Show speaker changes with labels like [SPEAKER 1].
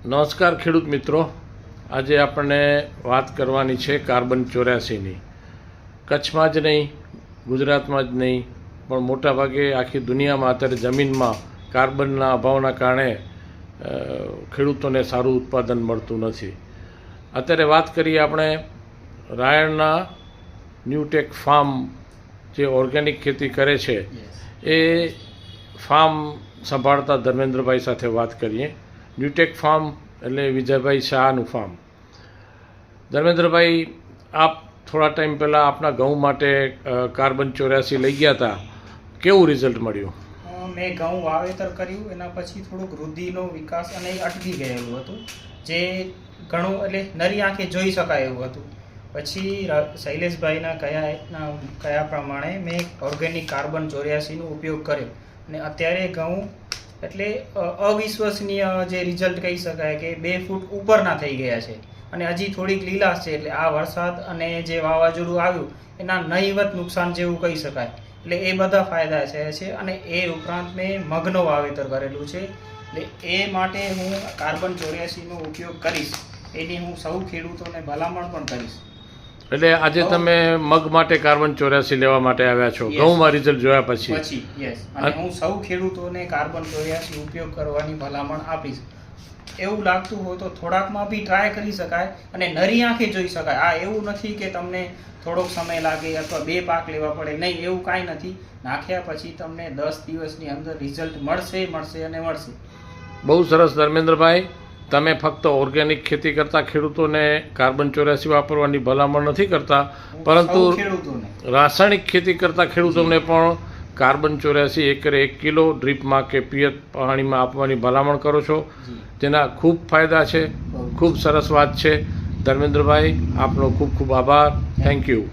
[SPEAKER 1] નમસ્કાર ખેડૂત મિત્રો, આજે આપણને વાત કરવાની છે કાર્બન 84ની. કચ્છમાં જ નહીં, ગુજરાતમાં જ નહીં, પણ મોટાભાગે આખી દુનિયામાં અત્યારે જમીનમાં કાર્બનના અભાવના કારણે ખેડૂતોને સારું ઉત્પાદન મળતું નથી. અત્યારે વાત કરીએ આપણે રાયણના ન્યૂટેક ફાર્મ જે ઓર્ગેનિક ખેતી કરે છે એ ફાર્મ સંભાળતા ધર્મેન્દ્રભાઈ સાથે વાત કરીએ. ન્યૂટેક ફાર્મ એટલે વિજયભાઈ શાહનું ફાર્મ. ધર્મેન્દ્રભાઈ, આપ થોડા ટાઈમ પહેલાં આપના ઘઉં માટે કાર્બન 84 લઈ ગયા હતા, કેવું રિઝલ્ટ મળ્યું?
[SPEAKER 2] મેં ઘઉં વાવેતર કર્યું, એના પછી થોડુંક વૃદ્ધિનો વિકાસ અને અટકી ગયેલું હતું, જે ઘણું એટલે નરી આંખે જોઈ શકાય એવું હતું. પછી શૈલેષભાઈના કયા પ્રમાણે મેં ઓર્ગેનિક કાર્બન 84નો ઉપયોગ કર્યો અને અત્યારે ઘઉં એટલે અવિશ્વસનીય જે રિઝલ્ટ કહી શકાય કે 2 ફૂટ ઉપરના થઈ ગયા છે અને હજી થોડીક લીલાશ છે. એટલે આ વરસાદ અને જે વાવાઝોડું આવ્યું એના નહીવત નુકસાન જેવું કહી શકાય. એટલે એ બધા ફાયદા છે અને એ ઉપરાંત મેં મગનો વાવેતર કરેલું છે. એટલે એ માટે હું કાર્બન 84નો ઉપયોગ કરીશ, એની હું સૌ ખેડૂતોને ભલામણ પણ કરીશ.
[SPEAKER 1] એટલે આજે તમે મગ માટે કાર્બન 84 લેવા માટે આવ્યા છો, ઘઉંમાં રિઝલ્ટ જોયા પછી?
[SPEAKER 2] યસ, અને હું સૌ ખેડૂતોને કાર્બન 84 ઉપયોગ કરવાની ભલામણ આપીશ. એવું લાગતું હોય તો થોડાકમાં બી ટ્રાય કરી શકાય અને નરી આંખે જોઈ શકાય. આ એવું નથી કે તમને થોડોક સમય લાગે અથવા 2 પાક લેવા પડે, નહીં, એવું કાંઈ નથી. નાખ્યા પછી તમને 10 દિવસની અંદર રિઝલ્ટ મળશે અને મળશે.
[SPEAKER 1] બહુ સરસ ધર્મેન્દ્રભાઈ, તમે ફક્ત ઓર્ગેનિક ખેતી કરતા ખેડૂતોને કાર્બન 84 વાપરવાની ભલામણ નથી કરતા, પરંતુ રાસાયણિક ખેતી કરતા ખેડૂતોને પણ કાર્બન 84 એકરે 1 કિલો ડ્રીપમાં કે પિયત પાણીમાં આપવાની ભલામણ કરો છો, તેના ખૂબ ફાયદા છે. ખૂબ સરસ વાત છે ધર્મેન્દ્રભાઈ, આપનો ખૂબ ખૂબ આભાર. Thank you.